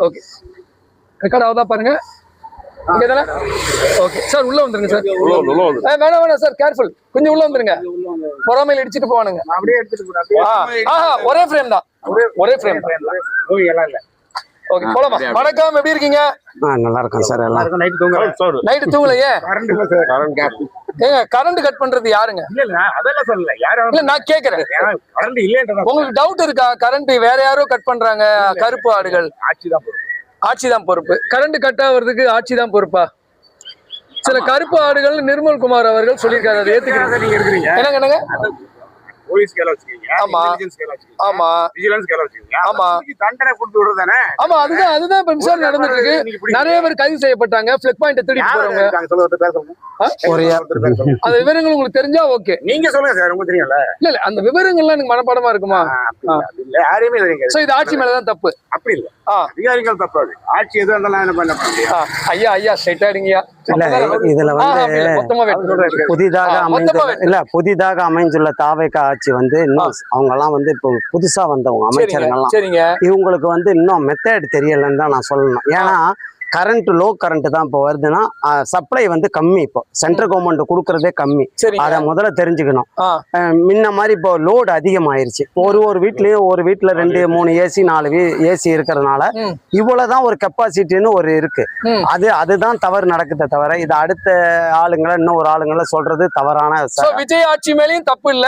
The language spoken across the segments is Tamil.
ஓகே ரெக்கார்ட் ஆகுதா பாருங்க. ஓகே சார் உள்ள வந்துருங்க சார். வேணாம் வேணாம் சார், கேர்ஃபுல், கொஞ்சம் உள்ள வந்துருங்க. பொறாமையில் இடிச்சிட்டு போவானுங்க. ஒரே ஃப்ரேம் தான், ஒரே ஃப்ரேம் தான். ஓகே போலாமா? வணக்கம், எப்படி இருக்கீங்க? நல்லா இருக்கும் சார். எல்லாருக்கும் நைட்டு தூங்கலையே. ஏங்க கரண்ட் கட் பண்றது யாருங்க? இல்ல நான் கேக்குறேன், உங்களுக்கு டவுட் இருக்கா? கரண்ட் வேற யாரோ கட் பண்றாங்க, கருப்பு ஆடுகள். ஆட்சிதான் பொறுப்பு. கரண்ட் கட் ஆகுறதுக்கு ஆட்சிதான் பொறுப்பா? சில கருப்பு ஆடுகள் நிர்மல் குமார் அவர்கள் சொல்லியிருக்காரு, அதை ஏத்துக்கிறீங்க? என்னங்க என்னங்க? போலீஸ் கேல வச்சிருக்கீங்க, ஆமா ஆமா விஜிலன்ஸ் கேல வச்சிருக்கீங்க, ஆமா தண்டனை கொடுத்து விடுறதானே? ஆமா அதுதான் இப்ப விசாரணை நடந்துட்டு இருக்கு. நிறைய பேர் கைது செய்யப்பட்டாங்க, பிளக் பாயிண்ட் திருடிட்டு போறவங்க. அந்த விவரங்கள் உங்களுக்கு தெரிஞ்சா ஓகே, நீங்க சொல்லுங்க சார், உங்களுக்கு தெரியும்ல. இல்ல அந்த விவரங்கள்லாம் எனக்கு மனப்பாடமா இருக்குமா? இல்ல யாரையுமே தெரியுங்க. சோ இது ஆட்சி மேலதான் தப்பு. அப்படி இல்ல, அதிகாரிகள் தப்பு. அது ஆட்சி எதுவும் இருந்தாலும் என்ன பண்ண முடியும்? ஐயா ஸ்ட்ரைட் ஆயிடுங்கயா. இதுல புதிதாக அமைந்துள்ள தாவேகா ஆட்சி வந்து இன்னும் அவங்க எல்லாம் வந்து இப்போ புதுசா வந்தவங்க அமைச்சர்கள்லாம், இவங்களுக்கு வந்து இன்னும் மெத்தட் தெரியலன்னு தான் நான் சொல்லணும். ஏன்னா கரண்ட் லோ கரண்ட் தான் இப்போ வருதுன்னா சப்ளை வந்து கம்மி. இப்போ சென்ட்ரல் கவர்மெண்ட் கொடுக்கறதே கம்மி, அதை முதல்ல தெரிஞ்சுக்கணும். முன்ன மாதிரி இப்போ லோடு அதிகமாயிருச்சு. ஒரு வீட்லயும் ஒரு வீட்டுல 2-3 ஏசி 4 ஏசி இருக்கிறதுனால இவ்வளவுதான் ஒரு கெப்பாசிட்டின்னு ஒரு இருக்கு. அதுதான் தவறு நடக்குதே தவிர இது அடுத்த ஆளுங்களை இன்னும் ஒரு ஆளுங்களை சொல்றது தவறான. விஜய் ஆட்சி மேலேயும் தப்பு இல்ல,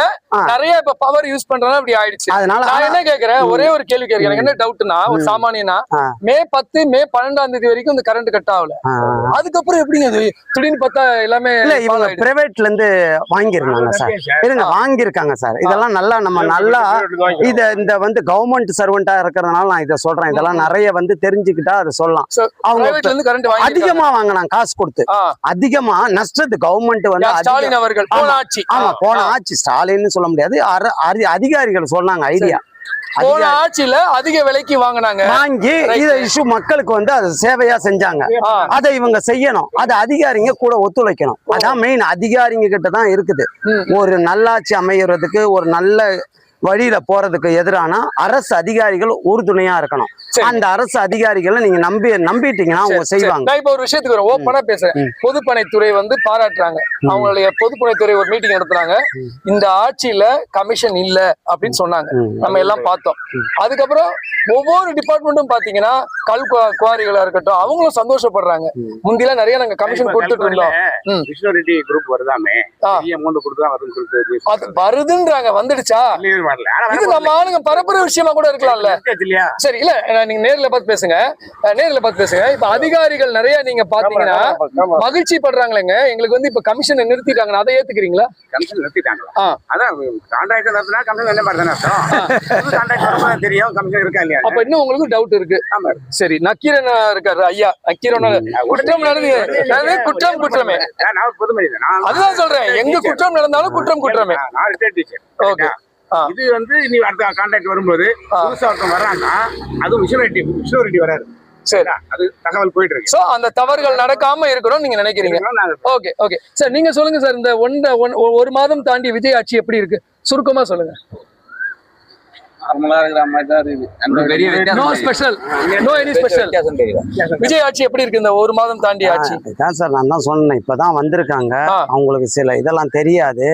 நிறைய இப்ப பவர் யூஸ் பண்றதா அப்படி ஆயிடுச்சு. அதனால நான் என்ன கேக்குறேன், ஒரே ஒரு கேள்வி கேட்கிறேன். எனக்கு என்ன டவுட்னா, ஒரு சாமானியனா மே 10 மே 12ஆம் தேதி வரைக்கும் இந்த கரண்ட் கட் ஆகல, அதுக்கப்புறம் எப்படிங்க திடீர்னு பார்த்தா எல்லாமே? இல்ல இவங்க பிரைவேட்ல இருந்து வாங்கிருந்தாங்க சார். இருங்க வாங்கியிருக்காங்க சார். இதெல்லாம் நல்லா நம்ம நல்லா இந்த வந்து கவர்மெண்ட் சர்வெண்டா இருக்கிறதுனால நான் இதை சொல்றேன். இதெல்லாம் நிறைய வந்து தெரிஞ்சுக்கிட்டா அதை சொல்லலாம். அவங்க அதிகமா வாங்கினாங்க, காசு கொடுத்து அதிகமா நஷ்டத்து கவர்மெண்ட் வந்து ஸ்டாலின் அவர்கள் போன ஆட்சி ஸ்டாலின்னு சொல்ல முடியாது, அதிகாரிகள் சொன்னாங்க ஐடியா. போன ஆட்சியில அதிக விலைக்கு வாங்கி இத இஷ்யூ மக்களுக்கு வந்து அது சேவையா செஞ்சாங்க. அதை இவங்க செய்யணும், அது அதிகாரிங்க கூட ஒத்துழைக்கணும். அதான் மெயின், அதிகாரிங்க கிட்ட தான் இருக்குது. ஒரு நல்லாட்சி அமையறதுக்கு, ஒரு நல்ல வழியில போறதுக்கு எதிரான அரசு அதிகாரிகள் உறுதுணையா இருக்கணும். அந்த அரசு அதிகாரிகளை நீங்க நம்பிட்டீங்கன்னா அவங்க செய்வாங்க. நான் இப்ப ஒரு விஷயத்துக்கு ஓப்பனா பேசுறேன். பொதுப்பணித்துறை வந்து பாராட்டுறாங்க, அவங்களுடைய பொதுப்பணித்துறை ஒரு மீட்டிங் நடத்துறாங்க. இந்த ஆட்சியில கமிஷன் இல்ல அப்படின்னு சொன்னாங்க, நம்ம எல்லாம் பார்த்தோம். அதுக்கப்புறம் ஒவ்வொரு டிபார்ட்மெண்ட்டும் பாத்தீங்கன்னா கல் குவாரிகளா இருக்கட்டும், அவங்களும் சந்தோஷப்படுறாங்க. முந்திலாம் நிறைய நாங்க கமிஷன் கொடுத்துட்டு இருந்தோம். கிருஷ்ணரெட்டி குரூப் வருதாமே, வருதுன்றாங்க, வந்துடுச்சா? இது நம்ம ஆளுங்க பரப்புற விஷயமா கூட இருக்கலாம்ல. சரி, இல்ல நீங்க நேர்ல பார்த்து பேசுங்க, நேர்ல பார்த்து பேசுங்க. இப்ப அதிகாரிகள் நிறைய நீங்க பாத்தீங்கன்னா மகிழ்ச்சி படுறாங்களேங்க, எங்களுக்கு வந்து இப்ப கமிஷனை நிறுத்திட்டாங்க, அதை ஏத்துக்கிறீங்களா? கமிஷன் நிறுத்திட்டாங்களா? அதான் கான்ட்ராக்ட் நடத்தினா கமிஷன் என்ன மாதிரி தானே தெரியும், கமிஷன் இருக்கா இல்லையா? அப்ப இன்னும் உங்களுக்கு டவுட் இருக்கு. சரி, நக்கீரன் இருக்காரு ஐயா, நக்கீரன் குற்றம் நடந்தது, குற்றம் குற்றமே. அதுதான் சொல்றேன், எங்க குற்றம் நடந்தாலும் குற்றம் குற்றமே. ஓகே, இது வந்து நீ அடுத்த கான்ட்ராக்ட் வரும்போது புதுசா ஒருத்தன் வர்றான்னா அது மிஷினரிட்டி வராது. சரி, அது தகவல் போயிட்டு இருக்கு. சோ அந்த தவறுகள் நடக்காம இருக்கணும் நீங்க நினைக்கிறீங்க. ஓகே ஓகே சார், நீங்க சொல்லுங்க சார். இந்த 1 மாதம் தாண்டி விஜய் ஆட்சி எப்படி இருக்கு, சுருக்கமா சொல்லுங்க. விஜய் ஆட்சி எப்படி இருக்கு இந்த 1 மாதம் தாண்டி ஆட்சி? சார் நான் தான் சொன்னேன், இப்பதான் வந்திருக்காங்க, அவங்களுக்கு சில இதெல்லாம் தெரியாது.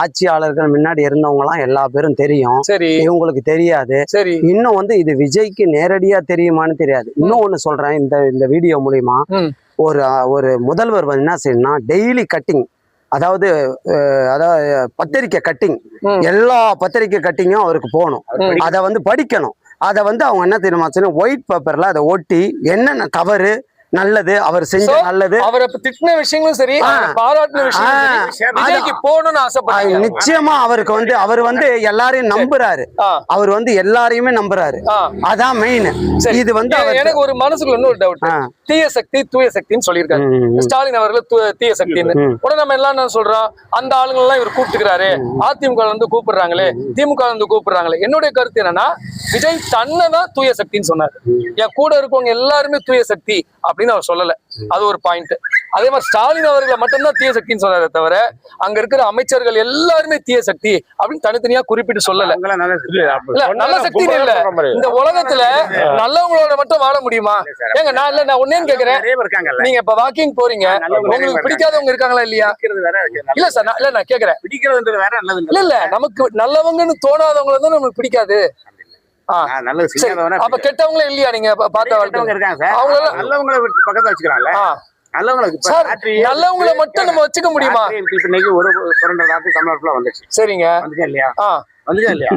ஆட்சியாளர்கள் முன்னாடி இருந்தவங்க எல்லாம் எல்லா பேரும் தெரியும், இவங்களுக்கு தெரியாது. இன்னும் வந்து இது விஜய்க்கு நேரடியா தெரியுமான்னு தெரியாது. இன்னும் ஒண்ணு சொல்றேன், இந்த வீடியோ மூலியமா ஒரு முதல்வர் என்ன செய்யணும்னா டெய்லி கட்டிங், அதாவது பத்திரிக்கை கட்டிங், எல்லா பத்திரிக்கை கட்டிங்கும் அவருக்கு போகணும். அதை வந்து படிக்கணும். அதை வந்து அவங்க என்ன தெரியுமா, ஒயிட் பேப்பர்ல அதை ஒட்டி என்னென்ன தவறு நல்லது அவர் செஞ்ச நல்லது, அவரை திட்டின விஷயங்களும் சரி, பாராட்டின விஷயம் போகணும்னு ஆசைப்படுறாங்க. நிச்சயமா அவருக்கு வந்து அவர் வந்து எல்லாரையும் நம்புறாரு, அவர் வந்து எல்லாரையுமே நம்புறாரு. அதான் மெயின். இது வந்து எனக்கு ஒரு மனசுக்குள்ள இன்னொரு டவுட், தீய சக்தி தூய சக்தின்னு சொல்லியிருக்காரு ஸ்டாலின் அவர்கள். தீய சக்தின்னு உடனே நம்ம எல்லாம் என்ன சொல்றோம், அந்த ஆளுங்க எல்லாம் இவர் கூப்பிட்டுக்கிறாரு, அதிமுக வந்து கூப்பிடுறாங்களே, திமுக வந்து கூப்பிடுறாங்களே. என்னுடைய கருத்து என்னன்னா, விஜய் தன்னைதான் தூய சக்தின்னு சொன்னாரு. என் கூட இருக்கவங்க எல்லாருமே தூய சக்தி அப்படின்னு அவர் சொல்லல. அது ஒரு பாயிண்ட். அதே மாதிரி ஸ்டாலின் அவர்களை மட்டும்தான் தீய சக்தின்னு சொன்னாரே தவிர அங்க இருக்கிற அமைச்சர்கள் எல்லாருமே தீய சக்தி அப்படின்னு தனித்தனியா குறிப்பிட்டு சொல்லல. நல்ல சக்தி இல்ல, இந்த உலகத்துல நல்லவங்களோட மட்டும் வாழ முடியுமா? ஏங்க நான் ஒன்னேன்னு கேக்குறேன், நீங்க இப்ப வாக்கிங் போறீங்க, உங்களுக்கு பிடிக்காதவங்க இருக்காங்களா இல்லையா? இல்ல சார், இல்ல நான் கேக்குறேன், பிடிக்கிறதுன்றது வேற, நல்லது இல்ல நமக்கு நல்லவங்கன்னு தோணாதவங்கள தான் நமக்கு பிடிக்காது. அப்ப கெட்டவங்களே இல்லையா? நீங்க பார்த்தா இருக்காங்க சார், அவங்க நல்லவங்களை பக்கத்துல வச்சுக்கலாம்ல. நல்லவங்களை மட்டும் நம்ம வச்சுக்க முடியுமா? இன்னைக்கு ஒரு சுரண்டை தமிழ்நாட்டுல வந்துச்சு. சரிங்க, வந்துச்சா இல்லையா? வந்துச்சா இல்லையா?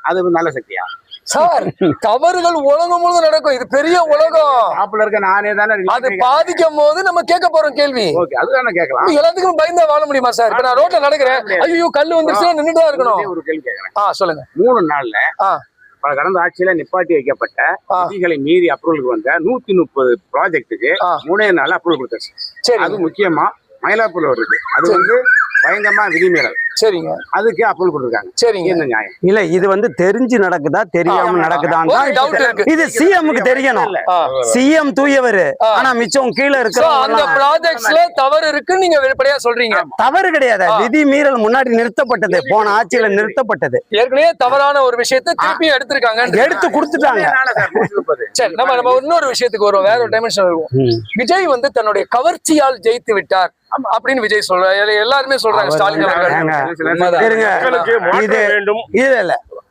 அது நல்ல சக்தியா சார்? தவறுகள் உலகம் முழுவதும் நடக்கும், இது பெரிய உலகம். ஆப்புல இருக்க நானே தானே அது பாதிக்கும் போது நம்ம கேட்க போறோம் கேள்வி. அதுதானே கேட்கலாம். எல்லாத்துக்கும் பயந்தா வாழ முடியுமா சார்? இப்ப நான் ரோட்ல நடக்கிறேன், ஐயோ கல்லு வந்துருச்சுன்னா நின்றுதான் இருக்கணும். ஒரு கேள்வி கேட்கறேன். சொல்லுங்க. 3 நாள்ல கடந்த ஆட்சியில நிப்பாட்டி வைக்கப்பட்ட விதிகளை மீறி அப்ரூவலுக்கு வந்த 130 ப்ராஜெக்டுக்கு 3 நாள் அப்ரூவல் கொடுத்தாச்சு. அது முக்கியமா மயிலாப்பூர்ல வருது, அது வந்து பயங்கரமா விதிமீறல். சரிங்க, அதுக்கு அப்ரூவல் கொடுத்துருக்காங்க. சரிங்க, என்ன நியாயம்? இல்ல இது வந்து தெரிஞ்சு நடக்குதா தெரியாம நடக்குதான்னு இது சிஎம்க்கு தெரியணும். சிஎம் தூயவர், ஆனா மிச்சம் கீழே இருக்கு. அந்த ப்ராஜெக்ட்ஸ்ல தவறு இருக்கு நீங்க வெளிப்படையா சொல்றீங்க. தவறு கிடையாது, விதி மீறல் முன்னாடி நிறுத்தப்பட்டது, போன ஆட்சியில நிறுத்தப்பட்டது. ஏற்கனவே தவறான ஒரு விஷயத்தை திருப்பி எடுத்திருக்காங்க, எடுத்து கொடுத்துட்டாங்க. சரி, நம்ம இன்னொரு விஷயத்துக்கு வருவோம், வேற ஒரு டைமென்ஷன் வருவோம். விஜய் வந்து தன்னுடைய கவர்ச்சியால் ஜெயித்து விட்டார் அப்படின்னு விஜய் சொல்றாரு, எல்லாருமே சொல்றாங்க. ஸ்டாலின் அவர்கள்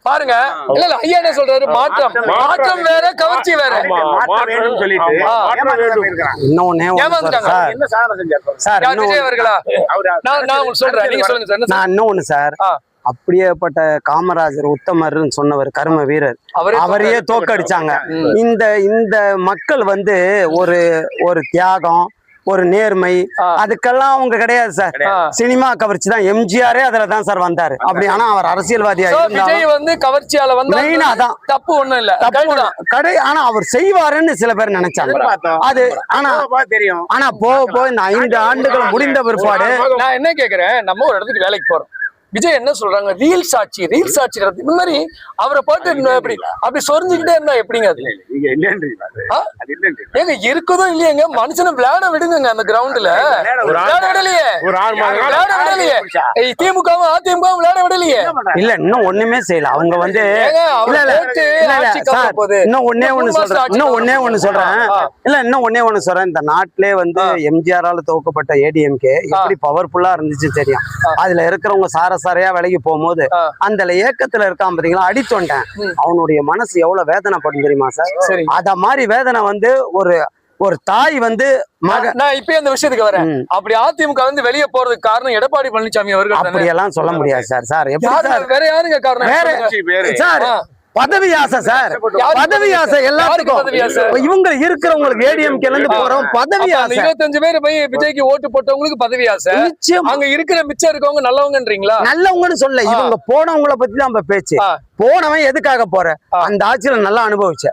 பாருங்க, இல்ல ஐயா என்ன சொல்றாரு, மாற்றம் மாற்றம் வேற கவர்ச்சி வேற. விஜய் அவர்களா? நான் உங்களுக்கு சொல்றேன், நீங்க சொல்லுங்க சார். நான் இன்னொன்னு சார், அப்படியேப்பட்ட காமராஜர் உத்தமர்னு சொன்னவர், கர்ம வீரர், அவரையே தோக்கடிச்சாங்க. இந்த மக்கள் வந்து ஒரு தியாகம், ஒரு நேர்மை, அதுக்கெல்லாம் அவங்க கிடையாது சார். சினிமா கவர்ச்சி தான். எம்ஜிஆரே அதுலதான் சார் வந்தாரு. அப்படி ஆனா அவர் அரசியல்வாதியா விஜய் வந்து கவர்ச்சியால வந்து தப்பு ஒண்ணும் இல்ல, கடை. ஆனா அவர் செய்வாருன்னு சில பேர் நினைச்சாங்க. அது தெரியும். ஆனா போக இந்த 5 ஆண்டுகள் முடிந்த பிற்பாடு நான் என்ன கேக்குறேன், நம்ம ஒரு இடத்துக்கு வேலைக்கு போறோம், விஜய் என்ன சொல்றாங்க, ரீல் சாட்சி இந்த மாதிரி அவரை பாட்டு அப்படி சொரிஞ்சுக்கிட்டே இருந்தா எப்படிங்க? அது ஏங்க இருக்குதோ இல்லையங்க, மனுஷனை விளையாட விடுங்க அந்த கிரவுண்ட்ல. விளையாட விடலையே, திமுகவும் அதிமுகவும் விளையாட விடலையே. இல்ல இன்னும் ஒண்ணுமே செய்யல அவங்க வந்து. இன்னும் ஒன்னே ஒண்ணு சொல்றேன், இந்த நாட்டிலே வந்து எம்ஜிஆரால துவக்கப்பட்ட ஏடிஎம்கே எப்படி பவர்ஃபுல்லா இருந்துச்சு தெரியும். அதுல இருக்கிறவங்க சாரையா விலகி போகும்போது அந்த இயக்கத்துல இருக்கான் பாத்தீங்களா, அடித்தொண்டேன், அவனுடைய மனசு எவ்வளவு வேதனைப்படும் தெரியுமா சார்? அத மாதிரி வேதனை வந்து ஒரு தாய் வந்து நான் இப்ப அந்த விஷயத்துக்கு வரேன். அப்படி அதிமுக வந்து வெளியே போறதுக்கு காரணம் எடப்பாடி பழனிசாமி அவர்கள். அப்படியெல்லாம் சொல்ல முடியாது சார். எப்படி வேற யாருங்க காரணம்? சார் பதவி ஆசை சார், பதவி ஆசை எல்லாத்துக்கும். இவங்க இருக்கிறவங்களுக்கு ஏடிஎம்கேல இருந்து போறோம் பதவி ஆசை. 25 பேர் போய் விஜய்க்கு ஓட்டு போட்டவங்களுக்கு பதவி ஆசை. அங்க இருக்கிற மிச்சம் இருக்கவங்க நல்லவங்கன்றீங்களா? நல்லவங்கன்னு சொல்ல, இவங்க போனவங்கள பத்தி தான் நம்ம பேச்சு. போனவன் எதுக்காக போற, அந்த ஆட்சியில நல்லா அனுபவிச்ச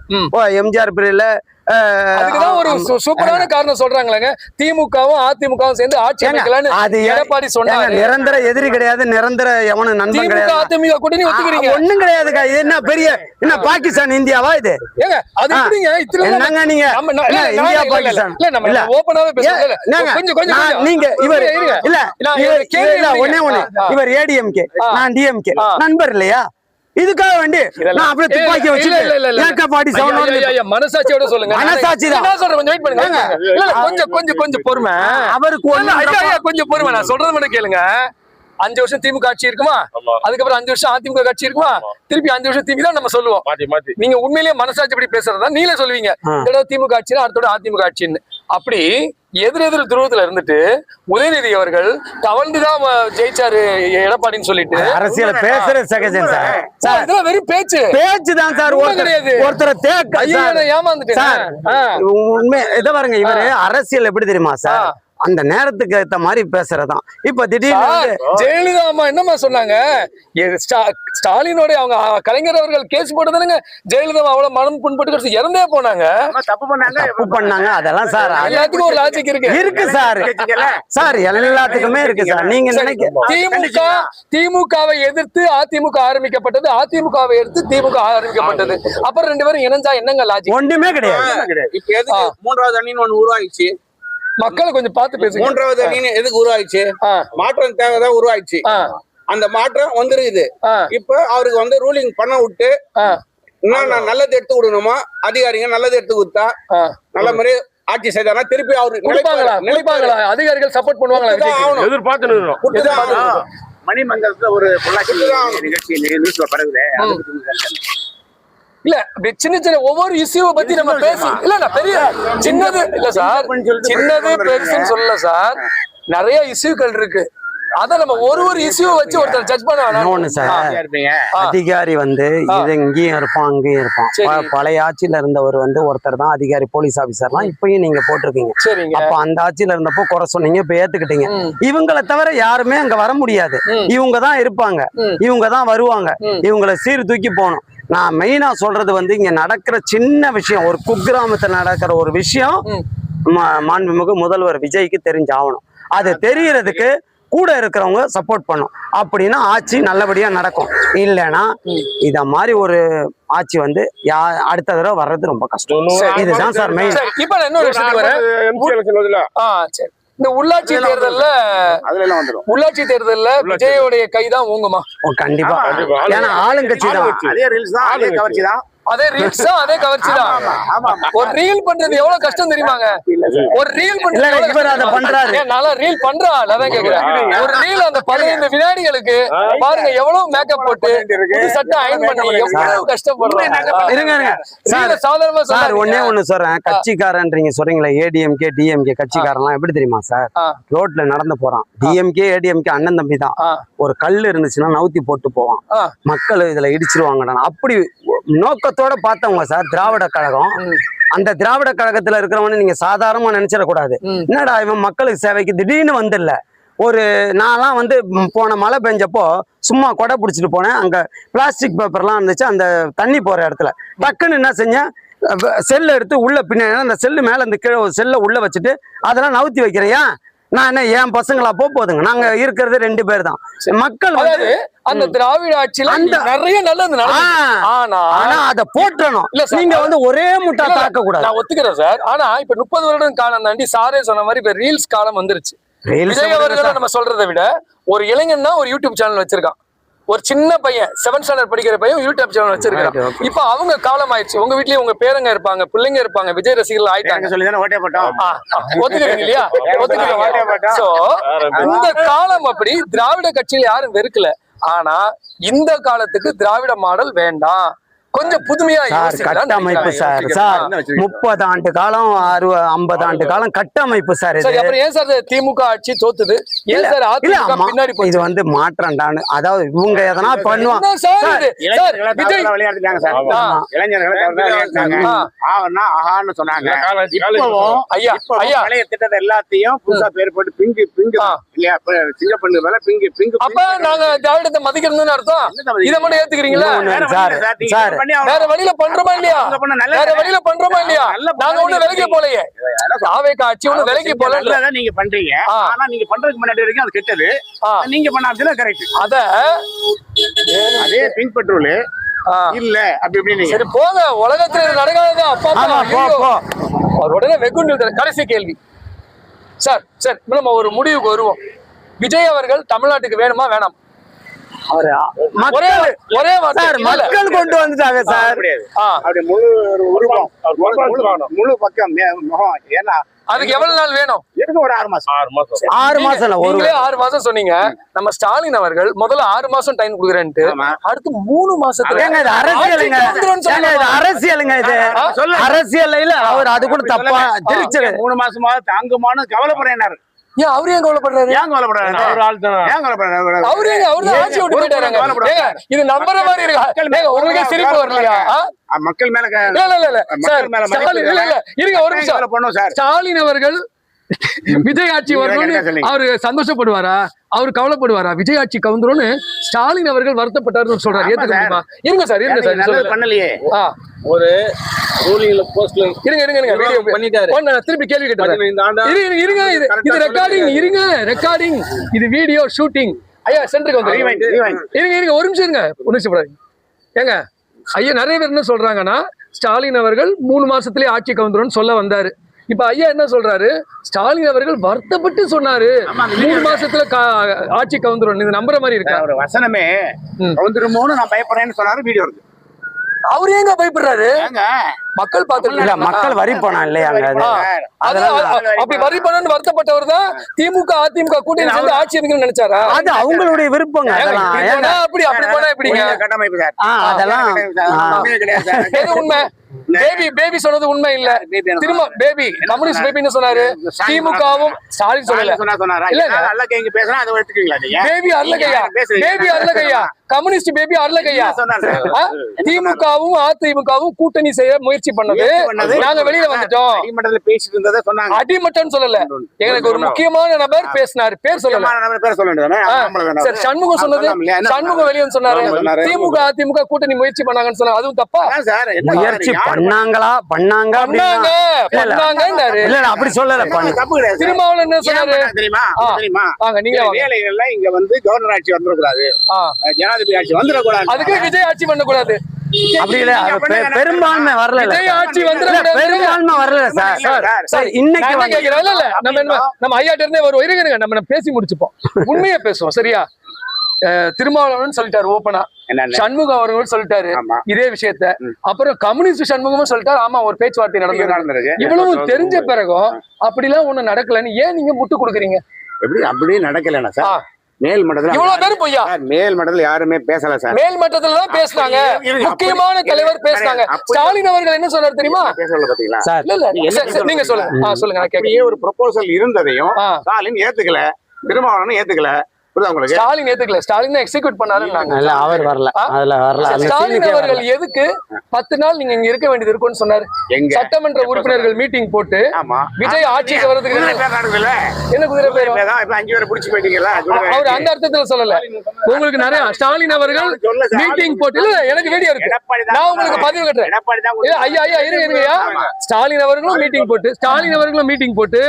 எம்ஜிஆர் பிரிவுல அதுக்குதான் ஒரு சூப்பரான காரணம் சொல்றாங்களேங்க, திமுகவும் அதிமுகவும் சேர்ந்து ஆட்சி அமைக்கலாம்னு எடப்பாடி சொன்னாங்க. நிரந்தர எதிரி கிடையாது, நிரந்தர எவனு நண்பன் கிடையாது. அதிமுக கூட்டணி ஒத்துக்கிறீங்க? ஒண்ணும் கிடையாதுக்கா. இது என்ன பெரிய என்ன பாகிஸ்தான் இந்தியாவா இது? ஏங்க அது எப்படிங்க என்னங்க நீங்க இந்தியா பாகிஸ்தான் இல்ல, நம்ம ஓபனாவே பேசுறோம். கொஞ்சம் நீங்க இவர் இல்ல ஒண்ணே இவர் ஏடிஎம்கே, நான் டிஎம்கே, நண்பர் இல்லையா? இதுக்காக வேண்டி நான் அப்படியே துப்பாக்கி வச்சு மனசாட்சியோட சொல்லுங்க. மனசாட்சி தான் சொல்றேன், கொஞ்சம் வெயிட் பண்ணுங்க. கொஞ்சம் பொறுமை. அவருக்கு கொஞ்சம் பொறுமை, நான் சொல்றது மட்டும் கேளுங்க. 5 வருஷம் திமுக ஆட்சி இருக்குமா, அதுக்கப்புறம் 5 வருஷம் அதிமுக ஆட்சி இருக்குமா, திருப்பி 5 வருஷம் திமுக தான் நம்ம சொல்லுவோம். நீங்க உண்மையிலேயே மனசாட்சி படி பேசுறதா நீங்களே சொல்லுவீங்க, இந்த திமுக ஆட்சி அடுத்தோட அதிமுக ஆட்சின்னு. அப்படி எதிர் துருவத்துல இருந்துட்டு உதயநிதி அவர்கள் தவழ்ந்துதான் ஜெயிச்சாரு எடப்பாடின்னு சொல்லிட்டு அரசியல் பேசுற சகஜம் சார். இதெல்லாம் வெறும் பேச்சுதான் சார். ஒருத்தர் ஏமாந்துட்டேன் உண்மை. இதை பாருங்க, இவரு அரசியல் எப்படி தெரியுமா சார், அந்த நேரத்துக்கு ஏத்த மாதிரி பேசுறதான். இப்ப திடீர்னு ஜெயலலிதா அம்மா என்னமா சொன்னாங்க, ஸ்டாலினோட அவங்க கலைஞர் அவர்கள் கேஸ் போட்டதானுங்க, ஜெயலலிதா அவ்வளவு மனம் புண்பட்டு இறந்தே போனாங்க. தப்பு பண்ணாங்க. அதெல்லாம் சார் எல்லாத்துக்கும் ஒரு லாஜிக் இருக்கு சார். எல்லாத்துக்குமே இருக்கு சார். நீங்க நினைக்க திமுகவை எதிர்த்து அதிமுக ஆரம்பிக்கப்பட்டது, அதிமுகவை எதிர்த்து திமுக ஆரம்பிக்கப்பட்டது, அப்புறம் 2 பேரும் இணைஞ்சா என்னங்க லாஜிக்? ஒண்ணுமே கிடையாது. இப்ப எதுக்கு 3வது அணின்னு ஒண்ணு உருவாயிடுச்சு? மக்களை கொஞ்சம் பார்த்து பேசுங்க. மூன்றாவது அணி எதுக்கு உருவாயிடுச்சு? மாற்றம் தேவைதான் உருவாயிடுச்சு. அந்த மாற்றம் வந்துருக்குது. இப்ப அவருக்கு வந்து ரூலிங் பண்ண விட்டு நான் நல்லது எடுத்து விடணுமா, அதிகாரிங்க நல்லது எடுத்து கொடுத்தா நல்ல மாதிரி ஆட்சி செய்தானா திருப்பி அவரு அதிகாரிகள் சப்போர்ட் பண்ணுவாங்களா? எதிர்பார்த்து மணிமங்கலத்துல ஒரு பொள்ளாச்சி நிகழ்ச்சி நியூஸ்ல பரவுது. இல்ல சின்ன சின்ன ஒவ்வொரு இஷ்யூவை பத்தி நம்ம பேசி இல்ல பெரிய சின்னது இல்ல சார், சின்னது பெருசுன்னு சொல்லல சார், நிறைய இஷ்யூக்கள் இருக்கு. அத நம்ம ஒரு இஷ்யூ வச்சு ஒருத்தர் ஜட்ஜ் பண்ண சார். அதிகாரி வந்து இது இங்கேயும் இருப்பான் அங்கேயும் இருப்பான். பழைய ஆட்சியில இருந்தவர் வந்து ஒருத்தர் தான் அதிகாரி, போலீஸ் ஆபீசர்லாம் இப்பயும் நீங்க போட்டிருக்கீங்க. அப்ப அந்த ஆட்சியில இருந்தப்போ குறை சொன்னீங்க, இப்ப ஏத்துக்கிட்டீங்க. இவங்களை தவிர யாருமே அங்க வர முடியாது. இவங்க தான் இருப்பாங்க, இவங்க தான் வருவாங்க, இவங்களை சீர் தூக்கி போகணும். நான் மெயினா சொல்றது வந்து இங்க நடக்கிற சின்ன விஷயம், ஒரு குக்கிராமத்துல நடக்கிற ஒரு விஷயம் மாண்புமிகு முதல்வர் விஜய்க்கு தெரிஞ்சாகணும். அது தெரியறதுக்கு கூட இருக்கிறவங்க சப்போர்ட் பண்ணும். அப்படின்னா ஆட்சி நல்லபடியா நடக்கும். இல்லைன்னா இத மாதிரி ஒரு ஆட்சி வந்து அடுத்த தடவை வர்றது ரொம்ப கஷ்டம். இதுதான் சார் மெயின். இப்ப இன்னொரு இந்த உள்ளாட்சி தேர்தல்ல விஜயோடைய கைதான் ஊங்குமா? கண்டிப்பா. ஏன்னா ஆளுங்கட்சி தான், அதே ரீல்ஸ் தான், அதே கவர்ச்சி தான். ஒரு ரீல் பண்றது எவ்வளவு கஷ்டம் தெரியுமாங்க? ஒரு ரீல் பண்றாரு, நல்லா ரீல் பண்றாள். அதான் கேக்குறேன். ஒரு ரீல் அந்த 15 வினாடிகளுக்கு பாருங்க எவ்வளவு மேக்கப் போட்டு சட்டை அயன் பண்ணி எவ்வளவு கஷ்டப்படுறாங்க. சாதாரணமா சார் ஒன்னே ஒண்ணு சொல்றேன், கட்சிக்காரன்றீங்க சொல்றீங்களா, ஏடிஎம்கே டிஎம்கே கட்சிக்காரன்லாம் எப்படி தெரியுமா சார்? ரோட்ல நடந்து போறான், டிஎம்கே ஏடிஎம்கே அண்ணன் தம்பி தான். ஒரு கல் இருந்துச்சுன்னா நவுத்தி போட்டு போவான், மக்கள் இதுல இடிச்சிருவாங்க. அப்படி நோக்கத்தோட பார்த்தவங்க சார் திராவிட கழகம். அந்த திராவிட கழகத்துல இருக்கிறவன்னு நீங்க சாதாரணமா நினைச்சிடக்கூடாது. என்னடா இவன் மக்களுக்கு சேவைக்கு திடீர்னு வந்துடல. ஒரு நான்லாம் வந்து போன மழை பெஞ்சப்போ சும்மா கொடை பிடிச்சிட்டு போனேன். அங்க பிளாஸ்டிக் பேப்பர்லாம் இருந்துச்சு அந்த தண்ணி போற இடத்துல. டக்குன்னு என்ன செஞ்சேன், செல்லை எடுத்து உள்ள பின்னாடி அந்த செல்லு மேல அந்த கீழே செல்லை உள்ள வச்சுட்டு அதெல்லாம் நவுத்தி வைக்கிறையா? நான் என்ன என் பசங்களா போதுங்க, நாங்க இருக்கிறது 2 பேர் தான். மக்கள் வந்து அந்த திராவிட ஆட்சியில நிறைய நல்லது ஆனா அதை போற்றணும். நீங்க வந்து ஒரே முட்டா தாக்க கூடாது. நான் ஒத்துக்கிறேன் சார். ஆனா இப்ப 30 வருடம் காலம் தாண்டி சாரே சொன்ன மாதிரி இப்ப ரீல்ஸ் காலம் வந்துருச்சு. விஜய் அவர்களை நம்ம சொல்றதை விட ஒரு இளைஞன் தான் ஒரு யூடியூப் சேனல் வச்சிருக்கான். ஒரு சின்ன பையன் 7th ஸ்டாண்டர்ட் படிக்கிற பையன் யூடியூப் சேனல் வச்சிருக்கான். இப்ப அவங்க காலம் ஆயிடுச்சு. உங்க வீட்லயே உங்க பேரங்க இருப்பாங்க, பிள்ளைங்க இருப்பாங்க, விஜய் ரசிகர்கள் ஆயிட்டாங்க. ஒத்துக்கிறீங்க இல்லையா? ஒத்துக்கிறீங்க. சோ இந்த காலம் அப்படி திராவிட கட்சியில யாரும் வெறுக்கல. ஆனா இந்த காலத்துக்கு திராவிட மாடல் வேண்டாம், கொஞ்சம் புதுமையா கட்டமைப்பு சார். 30 ஆண்டு காலம் 50 ஆண்டு காலம் கட்டமைப்பு சார். அப்புறம் ஏன் சார் திமுக ஆட்சி தோத்துது? ஏன் சார் பின்னாடி இது வந்து மாற்றாண்டான்னு, அதாவது இவங்க எதனா பண்ணுவாங்க. திட்டத்தை எல்லாத்தையும் புதுசா பேர் போட்டு பிங்கு பிங்கு இல்லையா, சிங்கப்பண்ணு மேல பிங்கு பிங்கு. அப்ப நாங்க திராவிடத்தை மதிக்கிறதுன்னு அர்த்தம். இதை மட்டும் ஏத்துக்கிறீங்களா? சார் வேற வழியில பண்றோமா இல்லையா? வேற வழியில பண்றோமா இல்லையா? நாங்க ஒண்ணு விலகி போலையே, தாவேக ஆட்சி ஒண்ணு விலகி போல நீங்க பண்றீங்க. ஆனா நீங்க பண்றதுக்கு முன்னாடி வரைக்கும் அது கெட்டது, நீங்க பண்ணாதுல கரெக்ட். அதே பிங்க் பெட்ரோல் இல்ல அப்படி இப்படி. சரி போங்க, உலகத்துல நடக்காததான். அப்பா உடனே வெகுண்டு. கடைசி கேள்வி சார். சார் நம்ம ஒரு முடிவுக்கு வருவோம். விஜய் அவர்கள் தமிழ்நாட்டுக்கு வேணுமா வேணாம்? மக்கள் கொண்டு வந்துட்டாங்க சார். முழு பக்கம் முகம். ஏன்னா அதுக்கு எவ்வளவு நாள் வேணும்? ஒரு 6 மாசம். 6 மாசம் 6 மாசம் சொன்னீங்க. நம்ம ஸ்டாலின் அவர்கள் முதல்ல 6 மாசம் டைம் கொடுக்குறேன்ட்டு அடுத்து 3 மாசத்துல அரசியலுங்க. இது அரசியல் இல்ல. அவர் அது கூட தப்பா திருச்சி 3 மாசமா தாங்குமான்னு கவலைப்படுறாரு. ஏன் அவரு ஏன் கவலைப்படுறாரு? ஏன் கவலைப்படுறாரு? அவரு ஆட்சி விட்டு போயிட்டாங்க. இது நம்புற மாதிரி இருக்கு. உங்களுக்கே சிரிப்பு வரலையா? மக்கள் மேல இருங்க ஒரு நிமிஷம். ஸ்டாலின் அவர்கள் விஜய் ஆட்சி வரணும்னு அவரு சந்தோஷப்படுவாரா? அவரு கவலைப்படுவாரா? விஜய் ஆட்சி கவுந்துரும்னு ஸ்டாலின் அவர்கள் வருத்தப்பட்டாருன்னு சொல்றாரு. ஏத்துக்க முடியுமா? இருங்க சார், இருங்க சார். பண்ணலையே ஒரு ரூலிங்ல போஸ்ட்ல இருங்க வீடியோ பண்ணிட்டாரு. திருப்பி கேள்வி கேட்டாரு. இருங்க இது ரெக்கார்டிங். இருங்க ரெக்கார்டிங், இது வீடியோ ஷூட்டிங். ஐயா சென்டருக்கு வந்து இருங்க ஒரு நிமிஷம் இருங்க. ஒரு நிமிஷம் போடாதீங்க. ஏங்க ஐயா நிறைய பேர் என்ன சொல்றாங்கன்னா ஸ்டாலின் அவர்கள் 3 மாசத்துலயே ஆட்சி கவுந்துரும்னு சொல்ல வந்தாரு. இப்ப ஐயா என்ன சொல்றாரு, ஸ்டாலின் அவர்கள் வருத்தப்பட்டு சொன்னாரு 3 மாசத்துல ஆட்சி கவுந்துரும். இது நம்புற மாதிரி இருக்கா? ஒரு வசனமே கவுந்துருமோன்னு நான் பயப்படுறேன்னு சொன்னாரு, வீடியோ இருக்கு. அவரு ஏங்க பயப்படுறாரு? மக்கள் பாத்துக்கல, மக்கள் வரி பணம் இல்லையா? அப்படி வரி பணம்னு வருத்தப்பட்டவர் தான் திமுக அதிமுக கூட்டணி சேர்ந்து ஆட்சி இருக்குன்னு நினைச்சாரா? அது அவங்களுடைய விருப்பங்க. அப்படி போனா எப்படிங்க? கட்டமைப்பு சார், அதெல்லாம் உண்மை. பேபி சொன்னது உண்மை இல்ல. திரும்ப பேபி கம்யூனிஸ்ட் பேபின்னு சொன்னாரு. திமுகவும் ஸ்டாலின் சொல்லல. பேபி அருளகையா கம்யூனிஸ்ட் பேபி அருளகையா திமுகவும் அதிமுகவும் கூட்டணி செய்ய முயற்சி பண்ணது. நாங்க வெளியில வந்துட்டோம். அடிமட்டம் சொல்லல. எனக்கு ஒரு முக்கியமான நபர் பேசினாரு, பேர் சொல்லல. சண்முகம் சொன்னது, சண்முகம் வெளியே சொன்னாரு திமுக அதிமுக கூட்டணி முயற்சி பண்ணாங்கன்னு சொன்னாங்க. அதுவும் தப்பா? முயற்சி பண்ணாங்களா? பண்ணாங்க அப்படி சொல்லல. திருமாவளவன் என்ன சொன்னாரு தெரியுமா? நீங்க வேலைகள்ல இங்க வந்து கவர்னர் ஆட்சி வந்துடக்கூடாது, ஜனாதிபதி ஆட்சி வந்துடக்கூடாது, அதுக்கு விஜய் ஆட்சி பண்ணக்கூடாது. அப்படி இல்ல, பெரும்பான்மை வரல. ஆட்சி வந்து பெரும்பான்மை வரல சார். இன்னைக்கு நம்ம ஐயாட்ட இருந்தே ஒரு இருங்க, நம்ம பேசி முடிச்சுப்போம். உண்மையை பேசுவோம், சரியா? திருமாவளவன் சொல்லிட்டாரு ஓப்பனா, சண்முகம் அவர்கள் சொல்லிட்டாரு இதே விஷயத்த. அப்புறம் கம்யூனிஸ்ட் சண்முகமும் சொல்லிட்டாரு ஆமா ஒரு பேச்சுவார்த்தை நடந்தது. இவ்வளவு தெரிஞ்ச பிறகும் அப்படிலாம் ஒண்ணு நடக்கலன்னு ஏன் நீங்க முட்டு கொடுக்குறீங்க? எப்படி அப்படி நடக்கலன்னா சார், மேல் மட்டத்துல இவ்வளவு பேரும் பொய்யா? மேல் மட்டத்துல யாருமே பேசல சார். மேல் மட்டத்துல தான் பேசினாங்க, முக்கியமான தலைவர் பேசினாங்க. ஸ்டாலின் அவர்கள் என்ன சொன்னார் தெரியுமா? பேசல பாத்தீங்களா? நீங்க சொல்லுங்க. சொல்லுங்க. ஒரு ப்ரொபோசல் இருந்ததையும் ஸ்டாலின் ஏத்துக்கல, திருமாவளவன் ஏத்துக்கல. ஸ்டாலின் ஏத்துக்கல, ஸ்டாலின் எக்ஸிக்யூட் பண்ணாரு. அவர் வரல, அதுல வரல. ஸ்டாலின் அவர்கள் எதுக்கு 10 நாள் நீங்க இங்க இருக்க வேண்டியது இருக்கும்னு சொன்னாரு. சட்டமன்ற உறுப்பினர்கள் மீட்டிங் போட்டு விஜய் ஆட்சிக்கு வரதுக்கு என்ன குதிரை பேர் 5 பேரை புடிச்சு போயிட்டீங்களா? அவர் அந்த அர்த்தத்துல சொல்லல. உங்களுக்கு நிறைய ஸ்டாலின் அவர்கள் மீட்டிங் போட்டு, இல்ல எனக்கு வீடியோ இருக்கு, நான் உங்களுக்கு பதிவு கட்டுறேன். ஐயா இருங்கய்யா. ஸ்டாலின் அவர்களும் மீட்டிங் போட்டு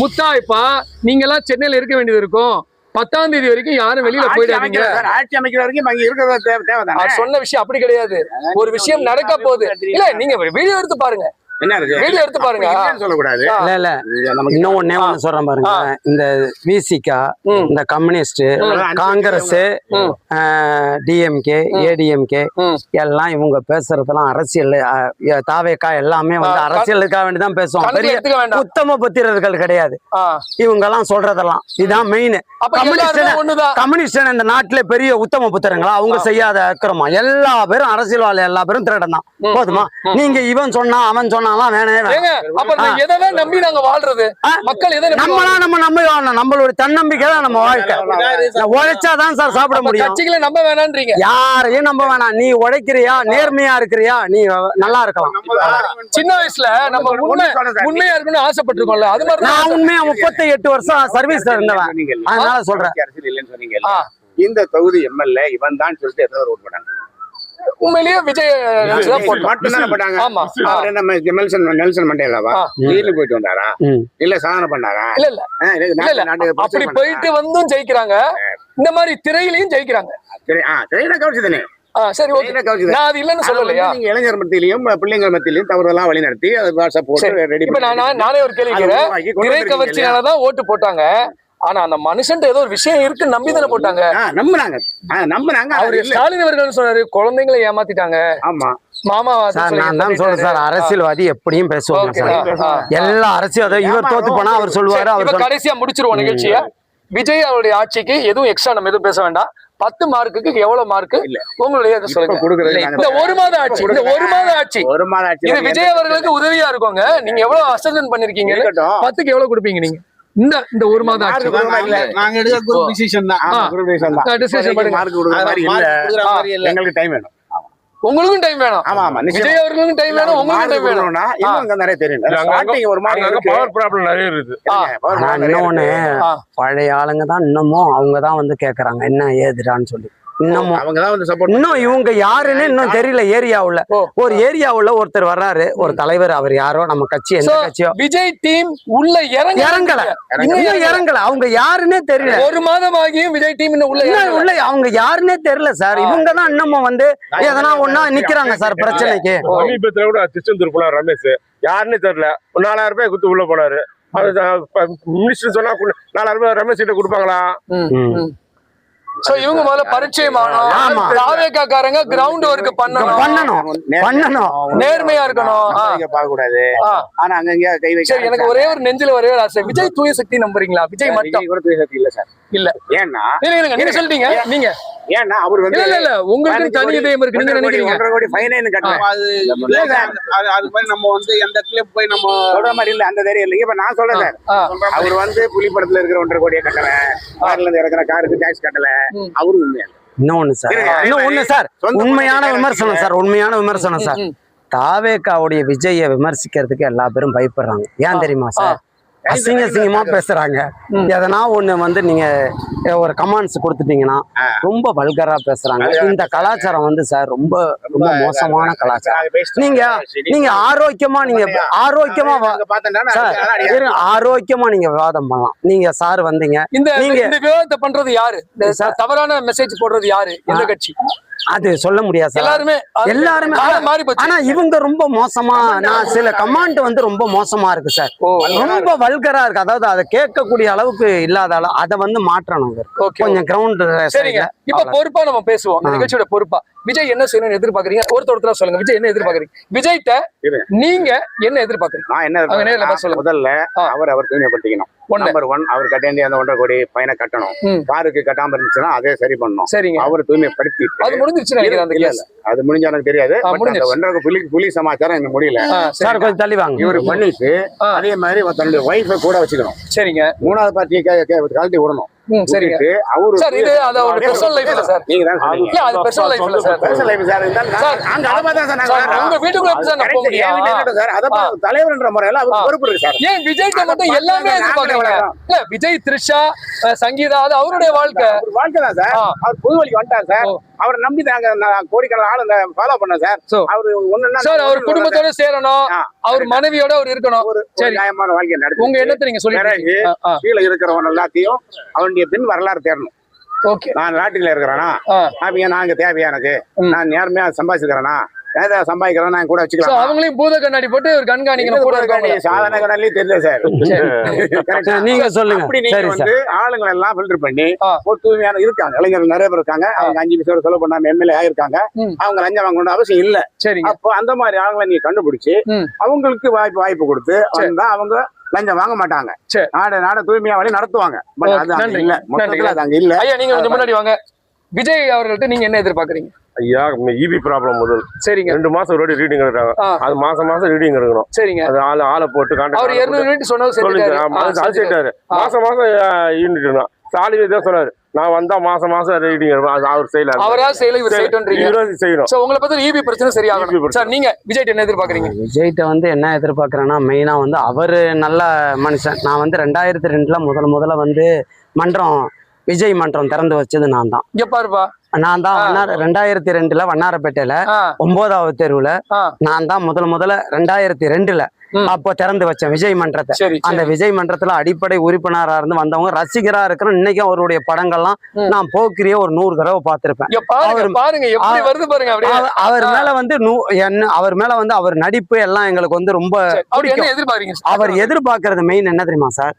முத்தாய்ப்பா நீங்க எல்லாம் சென்னையில இருக்க வேண்டியது இருக்கும், 10ஆம் தேதி வரைக்கும் யாரும் வெளியில போயிடாதீங்க. ஆட்சி அமைக்கிற வரைக்கும் அங்க இருக்கிறது தேவைதான். சொன்ன விஷயம் அப்படி கிடையாது. ஒரு விஷயம் நடக்க போகுது. இல்ல நீங்க வீடியோ எடுத்து பாருங்க, வீடியோ எடுத்து பாருங்க. சொல்லக்கூடாது. இல்ல இன்னும் ஒண்ணே ஒண்ணு சொல்றேன் பாருங்க. இந்த விசிகா, இந்த கம்யூனிஸ்ட், காங்கிரஸ், டிஎம்கே, ஏடிஎம்கே எல்லாம் இவங்க பேசுறதெல்லாம் அரசியல், தாவேக்கா எல்லாமே வந்து அரசியலுக்காக வேண்டிதான் பேசுவாங்க. பெரிய உத்தம புத்திரர்கள் கிடையாது இவங்க எல்லாம் சொல்றதெல்லாம். இதுதான் மெயின். கம்யூனிஸ்ட் இந்த நாட்டுல பெரிய உத்தம புத்திரங்களா? அவங்க செய்யாத அக்கிரமா எல்லா பேரும் அரசியல்வாதி, எல்லா பேரும் திருடன் தான். போதுமா? நீங்க இவன் சொன்னா அவன் சொன்னா நம்பி நாங்க வாழ்றது. மக்கள் நம்மளோட தன்னம்பிக்கை தான் நம்ம வாழ்க்கை. உழைச்சாதான் சார் சாப்பிட முடியும். கட்சிகளை நம்ப வேணான்றீங்க. யாரையும் நம்ப வேணாம். நீ உழைக்கிறியா, நேர்மையா இருக்கிறியா, நீ நல்லா இருக்கலாம். சின்ன வயசுல நம்ம உண்மையா இருக்கணும்னு ஆசைப்பட்டிருக்கோம்ல, அது மாதிரி நான் உண்மையா 38 வருஷம் சர்வீஸ்ல இருந்தவன். அதனால சொல்றேன். இந்த தொகுதி எம்எல்ஏ இவன் தான் சொல்லிட்டு எத்தனை ஓட் பண்ணாங்க? உண்மையிலேயே விஜய் நெல்சன் மண்டேலாவா ஜெயிலுக்கு போயிட்டு வந்தாரா? இல்ல சாதனை பண்ணாரா? இல்ல அப்படி போயிட்டு வந்தும் ஜெயிக்கிறாங்க. இந்த மாதிரி திரையிலையும் ஜெயிக்கிறாங்க. திரையில கவர்ச்சி தானே. சரி, நான் அது இல்லன்னு சொல்லலையா? நீங்க இளைஞர் மத்தியிலையும் பிள்ளைங்க மத்தியிலையும் தவறுதெல்லாம் வழி நடத்தி அது வாட்ஸ்அப் போட்டு ரெடி. இப்ப நானே ஒரு கேள்வி கேட்கிறேன். திரை கவர்ச்சியாலதான் ஓட்டு போட்டாங்க. ஆனா அந்த மனுஷன் ஏதோ ஒரு விஷயம் இருக்கு நம்பி தானே போட்டாங்க. நம்பினாங்க. அவரு ஸ்டாலின் அவர்கள் சொன்னாரு குழந்தைங்களை ஏமாத்திட்டாங்க. ஆமா மாமா நான் தான் சொல்றேன் சார், அரசியல்வாதி எப்படியும் பேசுவாங்க சார். எல்லா அரசியல் இவர் தோத்து போனா அவர் சொல்லுவாரு. அவர் கடைசியா முடிச்சிருவோம் நிகழ்ச்சியா. விஜய் அவருடைய ஆட்சிக்கு எதுவும் எக்ஸ்ட்ரா நம்ம எதுவும் பேச வேண்டாம். 10 மார்க்குக்கு எவ்வளவு மார்க் உங்களுடைய சொல்லுங்க. இந்த 1 மாத ஆட்சி, இது விஜய் அவர்களுக்கு உதவியா இருக்குங்க. நீங்க எவ்வளவு அசர்ஜன் பண்ணிருக்கீங்க? 10க்கு எவ்வளவு கொடுப்பீங்க நீங்க? இந்த 1 மாத ஆட்சி நாங்க எடுக்கிற குரூப் டிசிஷன் தான். டிசிஷன் பண்ணுங்க. எங்களுக்கு டைம் வேணும். உங்களுக்கும் டைம் வேணும். ஆமா ஆமா, விஜய் அவர்களுக்கும் டைம் வேணும், உங்களுக்கும் டைம் வேணும்னா இன்னும் நிறைய தெரியும். ஒரு மாதிரி பவர் ப்ராப்ளம் நிறைய இருக்கு. இன்னொன்னு பழைய ஆளுங்க தான் இன்னமும் அவங்க தான் வந்து கேக்குறாங்க என்ன ஏதுடான்னு சொல்லி. இன்னமும் அவங்கதான் வந்து சப்போர்ட். இன்னும் இவங்க யாருன்னு இன்னும் தெரியல. ஏரியாவுல ஒரு ஏரியாவுல ஒருத்தர் வர்றாரு, ஒரு தலைவர், அவர் யாரோ நம்ம கட்சி எந்த கட்சியோ. விஜய் டீம் உள்ள இறங்கல. அவங்க யாருன்னே தெரியல. ஒரு மாதம் ஆகியும் விஜய் டீம் இன்னும் உள்ள அவங்க யாருன்னே தெரியல சார். இவங்க தான் இன்னமும் வந்து எதனா ஒன்னா நிக்கிறாங்க சார் பிரச்சனைக்கு. சமீபத்துல கூட திருச்செந்தூர் போனார் ரமேஷ், யாருன்னே தெரியல. 4000 ரூபாய் குத்து உள்ள போனாரு. மினிஸ்டர் சொன்னா 4000 ரூபாய் ரமேஷ் கிட்ட கொடுப்பாங்களா? சோ இவங்க முதல்ல பரிச்சயமானோம். தாவேக்காரங்க கிரவுண்ட் ஒர்க் பண்ணணும், நேர்மையா இருக்கணும், பார்க்க கூடாது. ஆனா அங்கங்க கை வைக்க. சரி, எனக்கு ஒரே ஒரு நெஞ்சில ஒரே ஒரு ஆசை. விஜய் தூய சக்தி நம்புறீங்களா? விஜய் மட்டும் கூட தூய சக்தி இல்ல சார். இல்ல ஏன்னா நீங்க சொல்லிட்டீங்க. நீங்க ஏன்னா அவர் வந்து இல்ல உங்களுக்கு தனி இதயம் இருக்கு. நீங்க நினைக்கிறீங்க 1.5 கோடி ஃபைன் கட்டணும். அது மாதிரி நம்ம வந்து எந்த இடத்துல போய் நம்ம சொல்ற மாதிரி இல்ல, அந்த தைரியம் இல்ல. இப்ப நான் சொல்றேன் சார், அவர் வந்து புலிப்படத்துல இருக்கிற 1.5 கோடியை கட்டல, கார்ல இருந்து இறக்குற காருக்கு டாக்ஸ் கட்டல. அவரு உண்மையா இன்னொன்னு சார், உண்மையான விமர்சனம் சார், உண்மையான விமர்சனம் சார். தாவேக்காவுடைய விஜயை விமர்சிக்கிறதுக்கு எல்லா பேரும் பயப்படுறாங்க. ஏன் தெரியுமா சார்? அசிங்கமா பேசுறாங்க. எதனா ஒண்ணு வந்து நீங்க ஒரு கமெண்ட்ஸ் கொடுத்துட்டீங்கன்னா ரொம்ப வல்கரா பேசுறாங்க. இந்த கலாச்சாரம் வந்து சார் ரொம்ப ரொம்ப மோசமான கலாச்சாரம். நீங்க ஆரோக்கியமா நீங்க விவாதம் பண்ணலாம். நீங்க சார் வந்தீங்க, நீங்க விவாதத்தை பண்றது யாரு? தவறான மெசேஜ் போடுறது யாரு? எந்த கட்சி? அது சொல்ல முடியாது சார். எல்லாருமே ஆனா இவங்க ரொம்ப மோசமா, நான் சில கமெண்ட் வந்து ரொம்ப மோசமா இருக்கு சார். ரொம்ப வல்கரா இருக்கு. அதாவது அதை கேட்கக்கூடிய அளவுக்கு இல்லாத அதை வந்து மாற்றணும் கொஞ்சம் கிரவுண்ட். இப்ப பொறுப்பா நம்ம பேசுவோம். நிகழ்ச்சியோட பொறுப்பா விஜய் என்ன செய்யணும்னு எதிர்பார்க்கறீங்க? ஒருத்தர சொல்லுங்க. விஜய் என்ன எதிர்பார்க்கறீங்க? விஜய்ட்ட நீங்க என்ன எதிர்பார்க்கறீங்க? நான் என்ன எதிர்பார்க்கறேன்? முதல்ல அவர் தூய்மைப்படுத்திக்கணும். நம்பர் 1, அவர் கட்ட வேண்டிய அந்த 1.5 கோடி ஃபைனை கட்டணும். காருக்கு கட்டாம இருந்துச்சுன்னா அதே சரி பண்ணணும். சரிங்க, அவர் தூய்மைப்படுத்தி அது முடிஞ்சிருச்சு நினைக்கிறேன். அந்த கேஸ் அது முடிஞ்ச எனக்கு தெரியாது. 1.5 புலி சமாச்சாரம் இன்னும் முடியல சார். கொஞ்சம் தள்ளி வாங்க. இவரு பண்ணிட்டு அதே மாதிரி தன்னுடைய ஒய்ஃபை கூட வச்சுக்கணும். சரிங்க, 3வது பார்ட்டியை கழட்டி விடணும். சரிங்க, அவரு சார் இது அது ஒரு பர்சனல் லைஃப்ல சார். நீங்க தான் சொல்றீங்க. இல்ல அது பர்சனல் லைஃப்ல சார். Personal life sir. அங்க அத பார்த்தா சார் உங்க வீட்டுக்குள்ள எப்படி சார் போக முடியும் சார்? அத தலைவர்ன்ற முறையில அவர் பொறுப்பு இருக்கு சார். ஏன் விஜய்க்கு மட்டும் எல்லாமே எதிர்பார்க்கறீங்க? இல்ல விஜய், த்ரிஷா, சங்கீதா, அது அவருடைய வாழ்க்கை தான் சார். அவர் பொது வழிக்கு வந்துட்டார் சார். அவரை நம்பி தாங்க கோடிக்கணக்கான ஆளுங்க ஃபாலோ பண்ண சார். அவரு ஒண்ணுன்னா சார் அவர் குடும்பத்தோட சேரணும், அவர் மனைவியோட அவர் இருக்கணும். சரி, நியாயமான வாழ்க்கை நடத்து. உங்க எண்ணத்தை நீங்க சொல்லுங்க. கீழே இருக்கிறவங்க எல்லாத்தையும் அவனுடைய பின் வரலாறு தேடணும். ஓகே, நான் நாட்டுல இருக்கிறேன்னா நாங்க தேவையா, எனக்கு நான் நேர்மையா சம்பாதிச்சுக்கிறேன்னா சம்பாதிக்கிறேன், நான் கூட வச்சுக்கலாம். அவங்களையும் பூத கண்ணாடி போட்டு ஒரு கண்காணிக்கணும். கூட இருக்காங்க சாதாரண கண்ணாடியே தெரியல சார். நீங்க சொல்லுங்க. அப்படி நீங்க வந்து ஆளுங்களை எல்லாம் ஃபில்டர் பண்ணி ஒரு தூய்மையான இருக்காங்க. இளைஞர்கள் நிறைய பேர் இருக்காங்க. அவங்க 5 பைசா செலவு பண்ணாம எம்எல்ஏ ஆயிருக்காங்க. அவங்க லஞ்சம் வாங்கணும் அவசியம் இல்ல. அப்போ அந்த மாதிரி ஆளுங்களை நீங்க கண்டுபிடிச்சு அவங்களுக்கு வாய்ப்பு கொடுத்து வந்தா அவங்க லஞ்சம் வாங்க மாட்டாங்க. நாட தூய்மையா வழி நடத்துவாங்க. நீங்க கொஞ்சம் முன்னாடி வாங்க. விஜய் அவர்கள்ட்ட நீங்க என்ன எதிர்பார்க்கறீங்க? ஐயா, இபி ப்ராப்ளம் முதல். சரிங்க, 2 மாசம் ஒரு ரீடிங் எடுக்கிறாங்க. அது மாசம் ரீடிங் எடுக்கணும். சரிங்க, அது ஆளை போட்டு அவர் 200 யூனிட் சொன்னது சொல்லிட்டாரு. மாசம் யூனிட் ஸ்டாலின் தான் சொன்னாரு. நான் வந்தா மாசம் ரீடிங் எடுப்பேன். அவர் செய்யல, அவரா செய்யல, இவர் செய்யணும். சோ உங்களை பத்தி இபி பிரச்சனை சரியாகணும் சார். நீங்க விஜய்ட்ட என்ன எதிர்பார்க்கறீங்க? விஜய்ட்ட வந்து என்ன எதிர்பார்க்கறேன்னா, மெயினா வந்து அவரு நல்ல மனுஷன். நான் வந்து 2002ல முதல்ல வந்து மன்றம், விஜய் மன்றம் திறந்து வச்சது நான் தான். இங்க பாருப்பா, நான் தான் 2002ல வண்ணாரப்பேட்டையில 9வது தெருவுல நான் தான் முதல்ல 2002ல அப்போ திறந்து வச்சேன் விஜய் மன்றத்தை. அந்த விஜய் மன்றத்துல அடிப்படை உறுப்பினரா இருந்து வந்தவங்க, ரசிகரா இருக்கிற இன்னைக்கு அவருடைய படங்கள்லாம் நான் போக்கிரிய ஒரு 100 தடவை பார்த்திருப்பேன். அவர் மேல வந்து அவர் மேல வந்து அவர் நடிப்பு எல்லாம் எங்களுக்கு வந்து ரொம்ப. அவர் எதிர்பார்க்கறது மெயின் என்ன தெரியுமா சார்?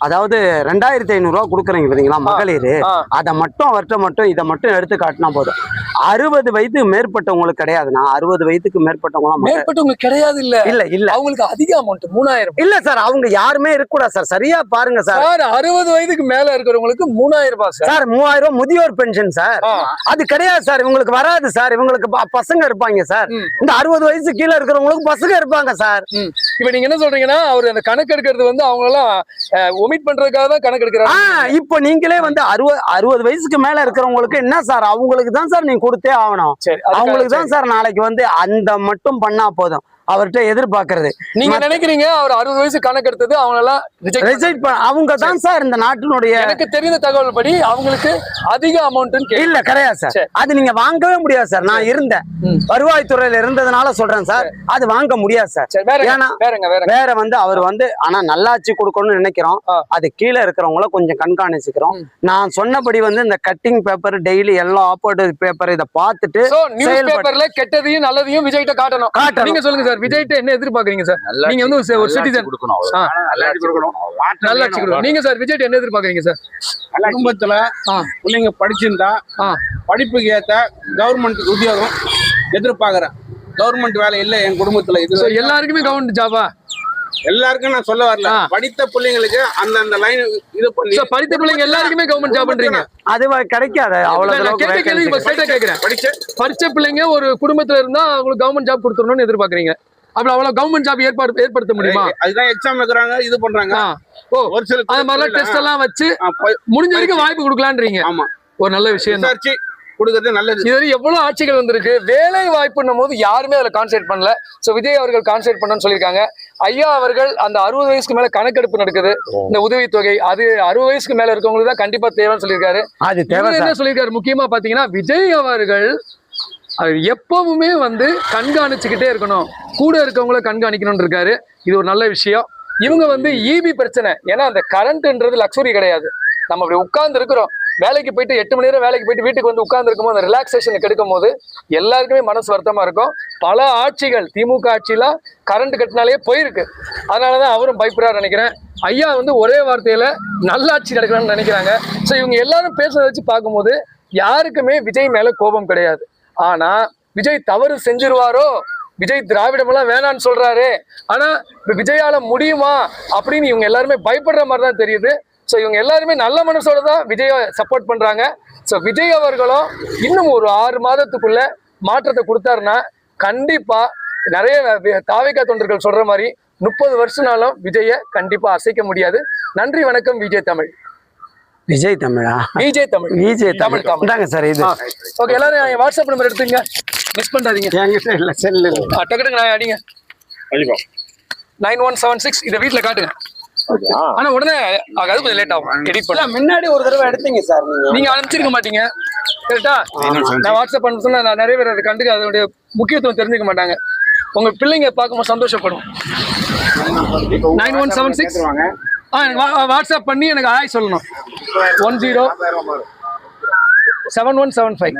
அதாவது 2500 ரூபா கொடுக்குறீங்க பாத்தீங்களா மகளிர், அதை மட்டும் அவர்கிட்ட மட்டும் இதை மட்டும் எடுத்து காட்டினா போதும். 60 வயதுக்கு மேற்பட்டவங்களுக்கு கிடையாதுன்னா, 60 வயதுக்கு மேற்பட்டவங்க கிடையாது. இல்ல அவங்களுக்கு அதிக அமௌண்ட் 3000 இல்ல சார். அவங்க யாருமே இருக்கக்கூடாது சார். சரியா பாருங்க சார். 60 வயதுக்கு மேல இருக்கிறவங்களுக்கு 3000 ரூபாய் சார். 3000 ரூபாய் முதியோர் பென்ஷன் சார். அது கிடையாது சார். இவங்களுக்கு வராது சார். இவங்களுக்கு பசங்க இருப்பாங்க சார். இந்த 60 வயசு கீழே இருக்கிறவங்களுக்கு பசங்க இருப்பாங்க சார். இப்ப நீங்க என்ன சொல்றீங்கன்னா, அவர் அந்த கணக்கு எடுக்கிறது வந்து அவங்க எல்லாம் ஒமிட் பண்றதுக்காக தான் கணக்கு எடுக்கிறாங்க. இப்போ நீங்களே வந்து 60 வயசுக்கு மேல இருக்கிறவங்களுக்கு என்ன சார், அவங்களுக்கு தான் சார் நீங்க கொடுத்தே ஆகணும். அவங்களுக்கு தான் சார் நாளைக்கு வந்து அந்த மட்டும் பண்ணா போதும். அவர்கிட்ட எதிர்பார்க்கறது. நீங்க நினைக்கிறீங்க அவர் 60 வயசு கணக்கு எடுத்தது அவங்க எல்லாம் ரிஜெக்ட் அவங்க தான் சார் இந்த நாட்டினுடைய, எனக்கு தெரிந்த தகவல் படி அவங்களுக்கு அதிக அமௌண்ட் இல்ல கிடையாது சார். அது நீங்க வாங்கவே முடியாது சார். நான் இருந்தேன், வருவாய்த்துறையில இருந்ததுனால சொல்றேன் சார், அது வாங்க முடியாது சார். ஏன்னா வேற வந்து அவர் வந்து ஆனா நல்லாட்சி கொடுக்கணும்னு நினைக்கிறோம். அது கீழே இருக்கிறவங்கள கொஞ்சம் கண்காணிச்சுக்கிறோம். நான் சொன்னபடி வந்து இந்த கட்டிங் பேப்பர் டெய்லி எல்லா ஆப்போர்ட் பேப்பர் இதை பார்த்துட்டு பேப்பர்ல கெட்டதையும் நல்லதையும் விஜய்கிட்ட காட்டணும். நீங்க சொல்லுங்க சார், விஜய்கிட்ட என்ன எதிர்பார்க்கறீங்க சார்? நீங்க வந்து ஒரு சிட்டிசன் நல்லா கொடுக்கணும். நீங்க சார் விஜய்கிட்ட என்ன எதிர்பார்க்கறீங்க சார்? குடும்பத்துல பிள்ளைங்க படிச்சிருந்தா படிப்புக்கு ஏத்த கவர்மெண்ட் உத்தியோகம் எதிர்பார்க்கறேன். கவர்மெண்ட் வேலை இல்ல என் குடும்பத்துல. இது எல்லாருக்குமே கவர்மெண்ட் ஜாபா? எல்லாருக்கும் நான் சொல்ல வரல. படித்த பிள்ளைங்களுக்கு அந்த லைன் இது பண்ணி படித்த பிள்ளைங்க எல்லாருக்குமே கவர்மெண்ட் ஜாப் பண்றீங்க. அது கிடைக்காது. படிச்ச பிள்ளைங்க ஒரு குடும்பத்துல இருந்தா அவங்களுக்கு கவர்மெண்ட் ஜாப் கொடுத்துடணும்னு எதிர்பார்க்கறீங்க. அப்படி அவ்வளவு கவர்மெண்ட் ஜாப் ஏற்படுத்த முடியுமா? அதுதான் எக்ஸாம் வைக்கிறாங்க, இது பண்றாங்க. ஒரு சில அது மாதிரிலாம் டெஸ்ட் எல்லாம் வச்சு முடிஞ்ச வரைக்கும் வாய்ப்பு கொடுக்கலான்றீங்க. ஆமா, ஒரு நல்ல விஷயம் கொடுக்கறது நல்லது. இது எவ்வளவு ஆட்சிகள் வந்திருக்கு. வேலை வாய்ப்புன்னும் போது யாருமே அதுல கான்சென்ட்ரேட் பண்ணல. சோ விஜய் அவர்கள் கான்சென்ட்ரேட் பண்ணணும்னு சொல்லியிருக்காங்க. ஐயா அவர்கள் அந்த 60 வயசுக்கு மேல கணக்கெடுப்பு நடக்குது. இந்த உதவித்தொகை அது 60 வயசுக்கு மேல இருக்கவங்களுக்கு தான் கண்டிப்பா தேவைன்னு சொல்லியிருக்காரு. அது தேவை என்ன சொல்லியிருக்காரு? முக்கியமா பாத்தீங்கன்னா விஜய் அவர்கள் எப்பவுமே வந்து கண்காணிச்சுக்கிட்டே இருக்கணும், கூட இருக்கவங்கள கண்காணிக்கணும்னு இருக்காரு. இது ஒரு நல்ல விஷயம். இவங்க வந்து ஈபி பிரச்சனை, ஏன்னா அந்த கரண்ட்ன்றது லக்ஸுரி கிடையாது. நம்ம அப்படி உட்கார்ந்து இருக்கிறோம், வேலைக்கு போயிட்டு 8 மணி நேரம் வேலைக்கு போயிட்டு வீட்டுக்கு வந்து உட்கார்ந்து இருக்கும் போது அந்த ரிலாக்ஸேஷனுக்கு எடுக்கும் போது எல்லாருக்குமே மனசு வருத்தமா இருக்கும். பல ஆட்சிகள் திமுக ஆட்சியெல்லாம் கரண்ட் கட்டினாலே போயிருக்கு. அதனாலதான் அவரும் பயப்படுறாரு நினைக்கிறேன். ஐயா வந்து ஒரே வார்த்தையில நல்லாட்சி நடக்கணும்னு நினைக்கிறாங்க. ஸோ இவங்க எல்லாரும் பேசுறத வச்சு பார்க்கும்போது யாருக்குமே விஜய் மேல கோபம் கிடையாது. ஆனா விஜய் தவறு செஞ்சிருவாரோ, விஜய் திராவிடமெல்லாம் வேணான்னு சொல்றாரு, ஆனா இப்ப விஜயால முடியுமா அப்படின்னு இவங்க எல்லாருமே பயப்படுற மாதிரி தான் தெரியுது. ஸோ இவங்க எல்லாருமே நல்ல மனசோட தான் விஜயை சப்போர்ட் பண்றாங்க. ஸோ விஜய் அவர்களும் இன்னும் ஒரு 6 மாதத்துக்குள்ள மாற்றத்தை கொடுத்தாருன்னா கண்டிப்பா நிறைய தாவேகா தொண்டர்கள் சொல்ற மாதிரி 30 வருஷம்னாலும் விஜயை கண்டிப்பா அசைக்க முடியாது. நன்றி, வணக்கம். விஜய் தமிழ். விஜய் தமிழா? விஜய் தமிழ். விஜய் தமிழ் தாங்க சார். இது ஓகே. எல்லாரும் வாட்ஸ்அப் நம்பர் எடுத்துங்க, மிஸ் பண்ணாதீங்க. இல்ல செல்லு டக்கு நான் அடிங்க 9176. இதை வீட்டுல காட்டுங்க. ஆனா உடனே ஆகாது, கொஞ்சம் லேட் ஆகும் எடிட் பண்ண. முன்னாடி ஒரு தடவை எடுத்தீங்க சார், நீங்க அனுப்பிச்சிருக்க மாட்டீங்க. கரெக்டா? நான் வாட்ஸ்அப் பண்ண சொன்னா நான் நிறைய பேர் அதை கண்டுக்க அதோடைய முக்கியத்துவம் தெரிஞ்சுக்க மாட்டாங்க. உங்க பிள்ளைங்க பார்க்கும்போது சந்தோஷப்படும். 9176 வாட்ஸ்அப் பண்ணி எனக்கு ஆய் சொல்லணும். 107175.